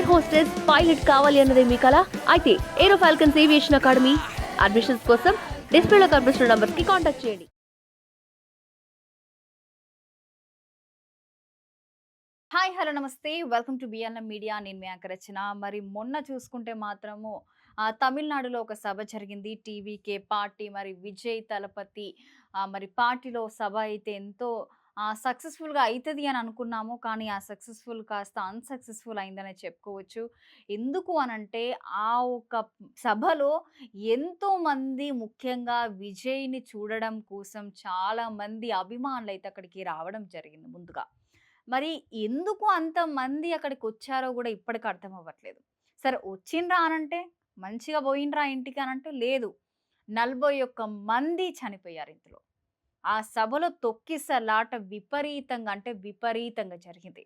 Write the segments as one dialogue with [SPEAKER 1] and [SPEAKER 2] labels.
[SPEAKER 1] Air hostess pilot కావాలి అన్నదే మీ కల అయితే ఏరో ఫాల్కన్స్ ఏవియేషన్ అకాడమీ అడ్మిషన్స్ కోసం డిస్ప్లేలో కనిపిస్తున్న నంబర్స్ కి కాంటాక్ట్ చేయండి.
[SPEAKER 2] హాయ్ హలో నమస్తే వెల్కమ్ టు బిఎన్ఎం మీడియా. నేను మీ యాంకర్ రచన. మరి మొన్న చూసుకుంటే మాత్రము తమిళనాడులో ఒక సభ జరిగింది. టీవీకే పార్టీ మరి విజయ్ తలపతి మరి పార్టీలో సభ అయితే ఎంతో సక్సెస్ఫుల్గా అవుతుంది అని అనుకున్నాము. కానీ ఆ సక్సెస్ఫుల్ కాస్త అన్సక్సెస్ఫుల్ అయిందనే చెప్పుకోవచ్చు. ఎందుకు అనంటే ఆ ఒక సభలో ఎంతో మంది ముఖ్యంగా విజయ్ని చూడడం కోసం చాలా మంది అభిమానులు అయితే అక్కడికి రావడం జరిగింది ముందుగా. మరి ఎందుకు అంతమంది అక్కడికొచ్చారో గూడా ఇప్పటికి అర్థం అవ్వట్లేదు. సరే వచ్చిండ్రా అనంటే, మంచిగా పోయిండ్రా ఇంటికి అనంటే లేదు. 41 మంది చనిపోయారు ఇందులో. ఆ సభలో తొక్కిసలాట విపరీతంగా అంటే విపరీతంగా జరిగింది.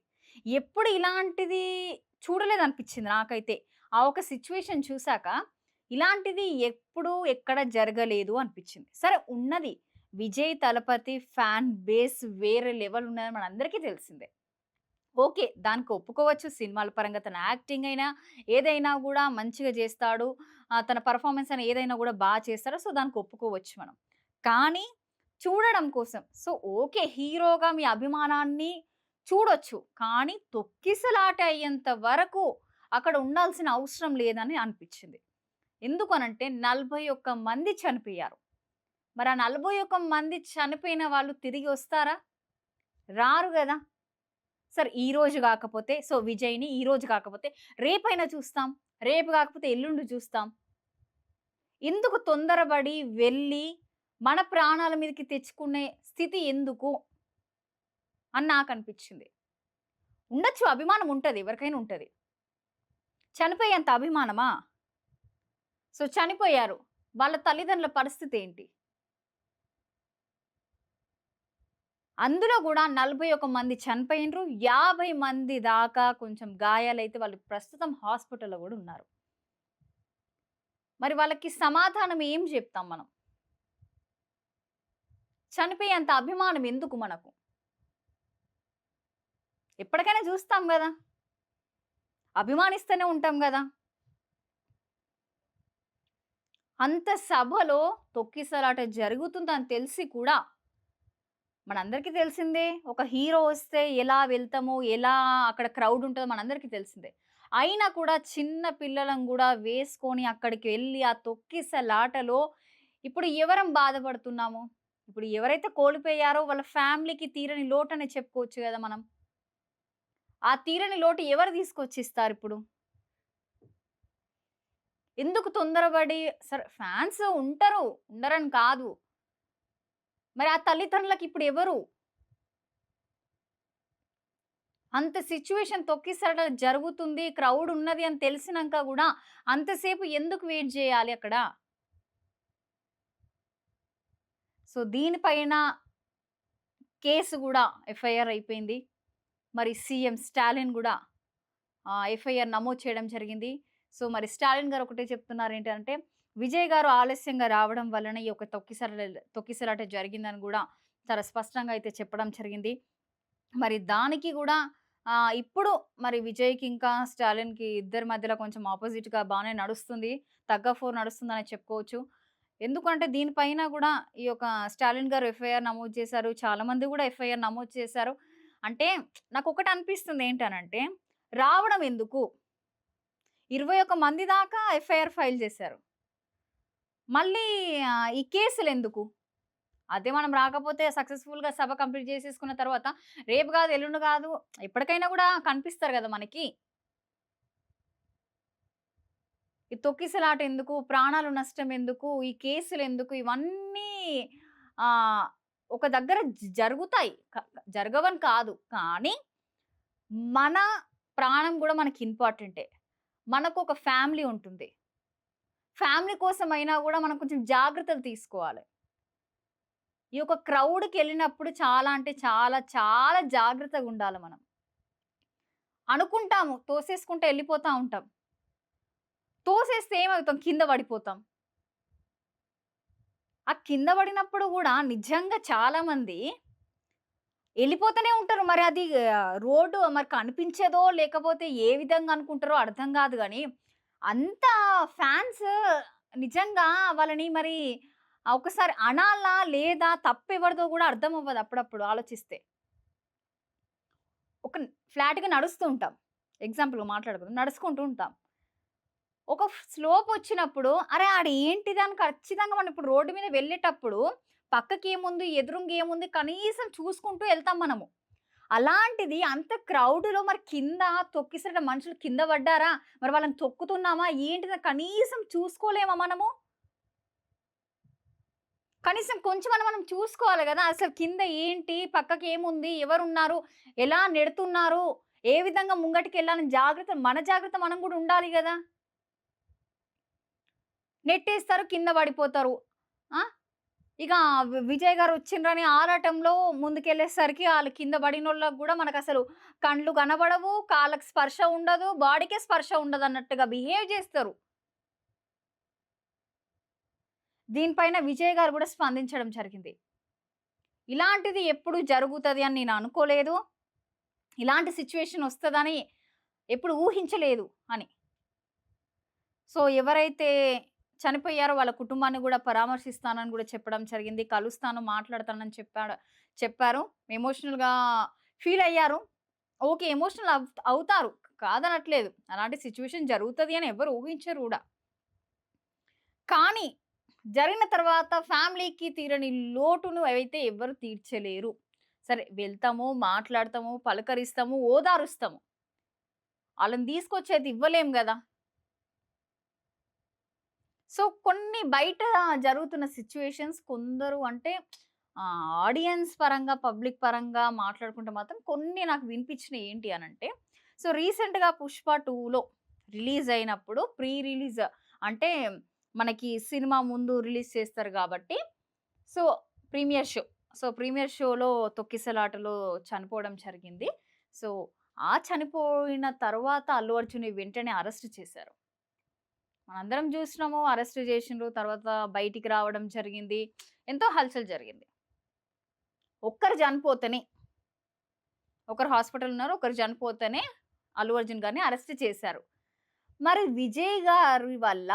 [SPEAKER 2] ఎప్పుడు ఇలాంటిది చూడలేదనిపించింది నాకైతే. ఆ ఒక సిట్యుయేషన్ చూసాక ఇలాంటిది ఎప్పుడు ఎక్కడ జరగలేదు అనిపించింది. సరే ఉన్నది. విజయ్ తలపతి ఫ్యాన్ బేస్ వేరే లెవెల్ ఉన్నదని మనందరికీ తెలిసిందే. ఓకే. దానికి ఒప్పుకోవచ్చు. సినిమాల పరంగా తన యాక్టింగ్ అయినా, ఏదైనా గూడా మంచిగా జేస్తాడు. తన పెర్ఫార్మన్స్ అయినా ఏదైనా గూడా చేస్తాడు. సో, దానికి ఒప్పుకోవచ్చు మనం. కానీ చూడడం కోసం సో, ఓకే. హీరోగా మీ అభిమానాన్ని చూడొచ్చు. కానీ తొక్కిసలాట అయ్యేంత వరకు అక్కడ ఉండాల్సిన అవసరం లేదని అనిపిచ్చింది. ఎందుకనంటే 41 మంది చనిపోయారు. మరి ఆ 41 మంది చనిపోయిన వాళ్ళు తిరిగి వస్తారా? రారు గదా! సరే ఈరోజు గాకపోతే సో, విజయ్‌ని ఈరోజు కాకపోతే రేపైనా చూస్తాం. రేపు గాకపోతే ఎల్లుండి చూస్తాం. ఎందుకు తొందరబడి వెళ్ళి మన ప్రాణాల మీదకి తెచ్చుకునే స్థితి ఎందుకు అని నాకనిపిచ్చింది. ఉండొచ్చు అభిమానం ఉంటది. ఎవరికైనా ఉంటది. చనిపోయేంత అభిమానమా? సో, చనిపోయారు. వాళ్ళ తల్లిదండ్రుల పరిస్థితేంటి? అందులో గూడా 41 మంది చనిపోయిండ్రు. 50 మంది దాకా కొంచెం గాయాలైతే వాళ్ళు ప్రస్తుతం హాస్పిటల్‌లో గూడా ఉన్నారు. మరి వాళ్ళకి సమాధానం ఏం జెప్తాం మనం? చనిపోయేంత అభిమానం ఎందుకు మనకు? ఎప్పటికైనా జూస్తాం గదా! అభిమానిస్తూనే ఉంటాం గదా! అంత సభలో తొక్కిసలాట జరుగుతుందని తెలిసి కూడా మనందరికీ తెలిసిందే. ఒక హీరో వస్తే ఎలా వెళ్తామో, ఎలా అక్కడ క్రౌడ్ ఉంటదో మనందరికీ తెలిసిందే. అయినా కూడా చిన్న పిల్లలను గూడా వేసుకొని అక్కడికి వెళ్లి ఆ తొక్కిసలాటలో ఇప్పుడు ఎవరం బాధపడుతున్నాము? ఇప్పుడు ఎవరైతే కోల్పోయారో వాళ్ళ ఫ్యామిలీకి తీరని లోటనే చెప్పుకోవచ్చు గదా మనం. ఆ తీరని లోటు ఎవరు తీసుకొచ్చిస్తారిప్పుడు? ఎందుకు తొందరబడి సరే ఫ్యాన్స్ ఉంటారు. ఉండరని కాదు. మరి ఆ తల్లిదండ్రులకి ఇప్పుడు ఎవరు? అంత సిట్యుయేషన్ తొక్కిసలాట జరుగుతుంది. క్రౌడ్ ఉన్నది అని తెలిసినంక గూడా అంతసేపు ఎందుకు వెయిట్ జేయాలి అక్కడ? సో, దీనిపైన కేసు గూడా ఎఫ్ఐఆర్ అయిపోయింది. మరి సీఎం స్టాలిన్ గూడా ఎఫ్ఐఆర్ నమోదు చేయడం జరిగింది. సో, మరి స్టాలిన్ గారు ఒకటే చెప్తున్నారేంటంటే, విజయ్ గారు ఆలస్యంగా రావడం వలన ఈ యొక్క తొక్కిసలాట జరిగిందని గూడా చాలా స్పష్టంగా అయితే చెప్పడం జరిగింది. మరి దానికి గూడా ఇప్పుడు మరి విజయ్‌కి ఇంకా స్టాలిన్‌కి ఇద్దరి మధ్యలో కొంచెం అపోజిట్‌గా బానే నడుస్తుంది. తగ్గఫోరు నడుస్తుందనే చెప్పుకోవచ్చు. ఎందుకంటే దీనిపైన గూడా ఈ యొక్క స్టాలిన్ గారు ఎఫ్ఐఆర్ నమోదు చేశారు. చాలామంది గూడా ఎఫ్ఐఆర్ నమోదు చేశారు. అంటే నాకొకటి అనిపిస్తుంది ఏంటనంటే, రావడం ఎందుకు? 21 మంది దాకా ఎఫ్ఐఆర్ ఫైల్ చేశారు. మళ్ళీ ఈ కేసులెందుకు? అదే మనం రాకపోతే సక్సెస్‌ఫుల్‌గా సభ కంప్లీట్ చేసేసుకున్న తర్వాత రేపు గాదు, ఎల్లుండి గాదు ఎప్పటికైనా గూడా కనిపిస్తారు గదా మనకి. ఈ తొక్కిసలాట ఎందుకు? ప్రాణాలు నష్టం ఎందుకు? ఈ కేసులెందుకు? ఇవన్నీ ఆహ్, ఒక దగ్గర జరుగుతాయి. జరగవని కాదు. కానీ మన ప్రాణం గూడా మనకి ఇంపార్టెంటే. మనకొక ఫ్యామిలీ ఉంటుంది. ఫ్యామిలీ కోసమైనా గూడా మనం కొంచెం జాగ్రత్తలు తీసుకోవాలి. ఈ యొక్క క్రౌడ్‌కెళ్ళినప్పుడు చాలా అంటే చాలా, చాలా జాగ్రత్తగుండాల మనం. అనుకుంటాము తోసేసుకుంటా ఎళ్ళిపోతా ఉంటాం. తోసేస్తే ఏమవుతాం? కింద పడిపోతాం. ఆ కింద పడినప్పుడు గూడా నిజంగా చాలామంది ఎళ్ళిపోతూనే ఉంటారు. మరి అది రోడ్డు మరి కనిపించేదో, లేకపోతే ఏ విధంగా అనుకుంటారో అర్థం గాదు గానీ, అంత ఫ్యాన్స్ నిజంగా వాళ్ళని మరి ఒకసారి అనాలా? లేదా? తప్పెవరిదో గూడా అర్థం అవ్వదు అప్పుడప్పుడు ఆలోచిస్తే. ఒక ఫ్లాట్‌గా నడుస్తూ ఉంటాం. ఎగ్జాంపుల్‌గా మాట్లాడుకుందాం. నడుచుకుంటూ ఉంటాం. ఒక స్లోపొచ్చినప్పుడు అరే! ఆడేంటిది అని ఖచ్చితంగా మనం ఇప్పుడు రోడ్డు మీద వెళ్ళేటప్పుడు పక్కకేముంది, ఎదురుంగా ఏముంది కనీసం చూసుకుంటూ ఎళ్తాం మనము. అలాంటిది అంత క్రౌడ్‌లో మరి కింద తొక్కిసలాట మనుషులు కింద పడ్డారా? మరి వాళ్ళని తొక్కుతున్నామా? ఏంటిదని కనీసం చూసుకోలేమా మనము? కనీసం కొంచెమన్నా మనం చూసుకోవాలి గదా! అసలు కింద ఏంటి? పక్కకేముంది? ఎవరున్నారు? ఎలా నెడుతున్నారు? ఏ విధంగా ముంగటికెళ్ళాలని మన జాగ్రత్త మనం గూడా ఉండాలి గదా! నెట్టేస్తారు కింద పడిపోతారు. ఆ! ఇక విజయ్ గారు వచ్చిండ్రని ఆరాటంలో ముందుకెళ్ళేసరికి ఆళ్ళు కింద పడినోళ్ళకి గూడా మనకసలు కండ్లు కనబడవు, కాళ్ళకి స్పర్శ ఉండదు, బాడీకే స్పర్శ ఉండదన్నట్టుగా బిహేవ్ జేస్తరు. దీనిపైన విజయ్ గారు గూడా స్పందించడం జరిగింది. ఇలాంటిది ఎప్పుడు జరుగుతది అని నేను అనుకోలేదు. ఇలాంటి సిట్యుయేషన్ వస్తదని ఎప్పుడు ఊహించలేదు అని. సో, ఎవరైతే చనిపోయారో వాళ్ళ కుటుంబాన్ని గూడా పరామర్శిస్తానని గూడా చెప్పడం జరిగింది. కలుస్తాను, మాట్లాడతానని చెప్పారు. ఎమోషనల్‌గా ఫీల్ అయ్యారు. ఓకే. ఎమోషనల్ అవుతారు. కాదనట్లేదు. అలాంటి సిట్యుయేషన్ జరుగుతది అని ఎవరు ఊహించరు గూడా. కానీ జరిగిన తర్వాత ఫ్యామిలీకి తీరని లోటును అయితే ఎవ్వరు తీర్చలేరు. సరే వెళ్తాము, మాట్లాడతాము, పలకరిస్తాము, ఓదారుస్తాము. ఆళ్ళని తీసుకొచ్చి ఇవ్వలేం గదా! సో, కొన్ని బయట జరుగుతున్న సిట్యుయేషన్స్ కొందరు అంటే ఆడియన్స్ పరంగా, పబ్లిక్ పరంగా మాట్లాడుకుంటే మాత్రం కొన్ని నాకు వినిపించినయి ఏంటి అనంటే, సో, రీసెంట్‌గా 'పుష్ప 2లో రిలీజ్ అయినప్పుడు ప్రీ రిలీజ్ అంటే మనకి సినిమా ముందు రిలీజ్ చేస్తారు గాబట్టి, so, premiere show. So, premiere షోలో తొక్కిసలాటలో చనిపోవడం జరిగింది. సో, ఆ చనిపోయిన తర్వాత అల్లు అర్జున్‌ని వెంటనే అరెస్ట్ చేశారు. మనందరం జూసినాము. అరెస్ట్ జేషిండ్రు. తర్వాత బయటికి రావడం జరిగింది. ఎంతో హల్చల్ జరిగింది. ఒక్కరు చనిపోతేనే ఒకరు హాస్పిటల్ ఉన్నారు. ఒకరు చనిపోతేనే అల్లు అర్జున్ గారిని అరెస్ట్ చేశారు. మరి విజయ్ గారి వల్ల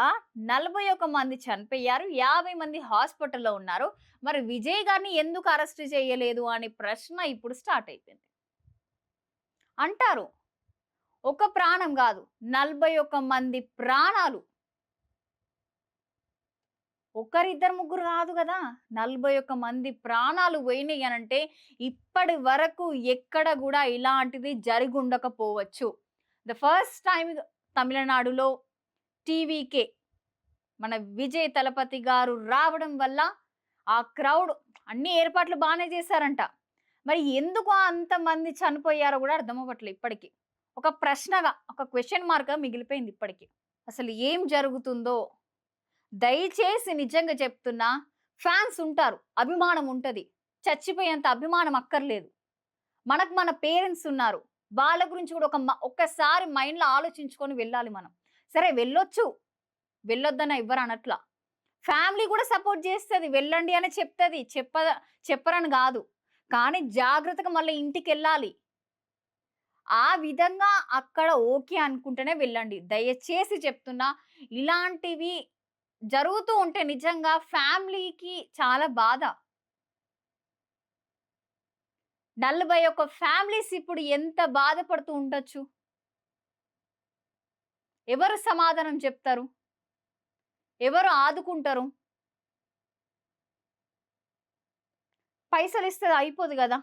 [SPEAKER 2] 41 మంది చనిపోయారు. 50 మంది హాస్పిటల్‌లో ఉన్నారు. మరి విజయ్ గారిని ఎందుకు అరెస్ట్ చేయలేదు అనే ప్రశ్న ఇప్పుడు స్టార్ట్ అయిపోయింది. అంటారు. ఒక ప్రాణం గాదు. 41 మంది ప్రాణాలు. ఒకరిద్దరు, ముగ్గురు గాదు గదా! 41 మంది ప్రాణాలు పోయినయి అనంటే, ఇప్పటి వరకు ఎక్కడ గూడా ఇలాంటిది జరిగుండకపోవచ్చు. ద ఫస్ట్ టైమ్ తమిళనాడులో టీవీకే మన విజయ్ తలపతి గారు రావడం వల్ల, ఆ క్రౌడ్ అన్ని ఏర్పాట్లు బానే జేశారంట. మరి ఎందుకు అంతమంది చనిపోయారో గూడా అర్థం అవ్వట్లే ఇప్పటికి. ఒక ప్రశ్నగా, ఒక క్వెషన్ మార్క్‌గా మిగిలిపోయింది ఇప్పటికి. అసలు ఏం జరుగుతుందో దయచేసి నిజంగా చెప్తున్నా. ఫ్యాన్స్ ఉంటారు. అభిమానం ఉంటది. చచ్చిపోయేంత అభిమానం అక్కర్లేదు. మనకు మన పేరెంట్స్ ఉన్నారు. వాళ్ళ గురించి కూడా ఒక్కసారి మైండ్‌లో ఆలోచించుకొని వెళ్ళాలి మనం. సరే వెళ్ళొచ్చు. వెళ్ళొద్దని ఎవ్వరు అనట్లా. ఫ్యామిలీ కూడా సపోర్ట్ చేస్తది. వెళ్ళండి అని చెప్తది. చెప్పరని గాదు. కానీ జాగ్రత్తగా మళ్ళీ ఇంటికెళ్ళాలి. ఆ విధంగా అక్కడ ఓకే అనుకుంటేనే వెళ్ళండి. దయచేసి చెప్తున్నా. ఇలాంటివి జరుగుతూ ఉంటే నిజంగా ఫ్యామిలీకి చాలా బాధ. 41 ఫ్యామిలీస్ ఇప్పుడు ఎంత బాధపడుతూ ఉండొచ్చు? ఎవరు సమాధానం చెప్తారు? ఎవరు ఆదుకుంటారు? పైసలిస్తే అయిపోదు గదా!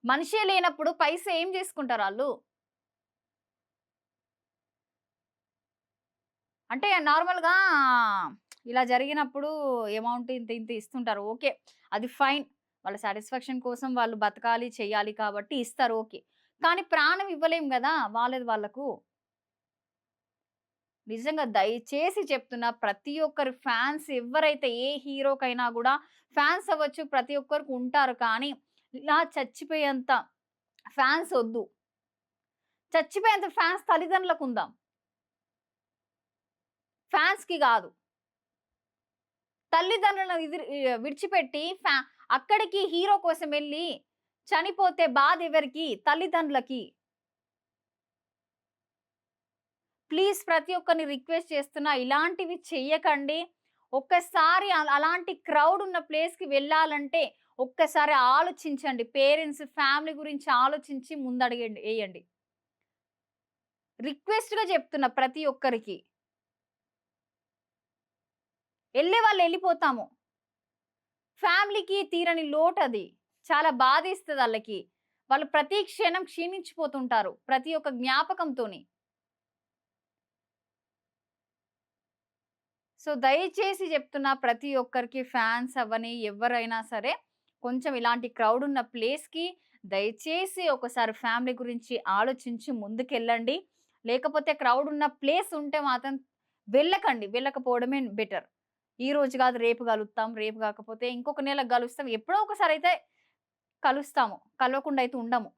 [SPEAKER 2] మనిషే లేనప్పుడు పైసా ఏం జేసుకుంటారాళ్ళు? అంటే నార్మల్‌గా ఇలా జరిగినప్పుడు అమౌంట్ ఇంత ఇంత ఇస్తుంటారు. ఓకే. అది ఫైన్. వాళ్ళ సాటిస్ఫాక్షన్ కోసం వాళ్ళు బతకాలి, చేయాలి కాబట్టి ఇస్తారు ఓకే. కానీ ప్రాణం ఇవ్వలేం గదా! వాళ్ళది వాళ్ళకు. నిజంగా దయచేసి చెప్తున్నా ప్రతి ఒక్కరు ఫ్యాన్స్ ఎవ్వరైతే ఏ హీరోకైనా గూడా ఫ్యాన్స్ అవ్వచ్చు ప్రతి ఒక్కరికి ఉంటారు. కానీ ఇలా చచ్చిపోయేంత ఫ్యాన్స్ ఒద్దు. చచ్చిపోయేంత ఫ్యాన్స్ తల్లిదండ్రులకుందాం. ఫ్యాన్స్‌కి గాదు. తల్లిదండ్రులను విడిచిపెట్టి అక్కడికి హీరో కోసం వెళ్ళి చనిపోతే బాధ ఎవరికి? తల్లిదండ్రులకి. ప్లీజ్ ప్రతి ఒక్కరిని రిక్వెస్ట్ చేస్తున్నా ఇలాంటివి చెయ్యకండి. ఒక్కసారి అలాంటి క్రౌడ్ ఉన్న ప్లేస్‌కి వెళ్ళాలంటే ఒక్కసారి ఆలోచించండి. పేరెంట్స్, ఫ్యామిలీ గురించి ఆలోచించి ఎయండి. రిక్వెస్ట్‌గా చెప్తున్నా ప్రతి ఒక్కరికి. ఎళ్ళే వాళ్ళు ఎళ్ళిపోతాము. ఫ్యామిలీకి తీరని లోటది. చాలా బాధేస్తది ఆళ్ళకి. వాళ్ళు ప్రతి క్షణం క్షీణించిపోతుంటారు. ప్రతి ఒక్క జ్ఞాపకంతోని. సో, దయచేసి చెప్తున్నా ప్రతి ఒక్కరికి ఫ్యాన్స్ అవ్వని ఎవ్వరైనా సరే, కొంచెం ఇలాంటి క్రౌడ్ ఉన్న ప్లేస్‌కి దయచేసి ఒకసారి ఫ్యామిలీ గురించి ఆలోచించి ముందుకెళ్ళండి. లేకపోతే క్రౌడ్ ఉన్న ప్లేస్ ఉంటే మాత్రం వెళ్ళకండి. వెళ్ళకపోవడమే బెటర్. ఈ రోజు కాదు రేపు కలుద్దాం. రేపు కాకపోతే ఇంకొక నెల కలుస్తాం. ఎప్పుడో ఒకసారయితే కలుస్తాము. కలవకుండా అయితే ఉండము.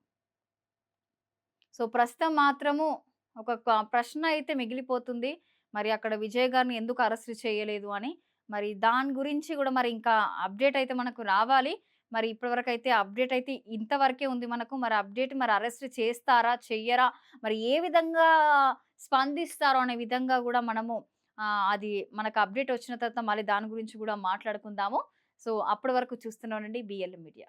[SPEAKER 2] సో, ప్రస్తుతం మాత్రము ఒక ప్రశ్న అయితే మిగిలిపోతుంది. మరి అక్కడ విజయ్ గారిని ఎందుకు అరెస్ట్ చేయలేదు అని. మరి దాని గురించి గూడా మరి ఇంకా అప్‌డేట్ అయితే మనకు రావాలి. మరి ఇప్పటివరకైతే అప్‌డేట్ అయితే ఇంతవరకే ఉంది మనకు. మరి అప్‌డేట్ మరి అరెస్ట్ చేస్తారా? చెయ్యరా? మరి ఏ విధంగా స్పందిస్తారో అనే విధంగా గూడా మనము అది మనకు అప్‌డేట్ వచ్చిన తర్వాత మళ్ళీ దాని గురించి గూడా మాట్లాడుకుందాము. సో, అప్పటి వరకు చూస్తూనే ఉండండి బిఎల్‌ఎం మీడియా.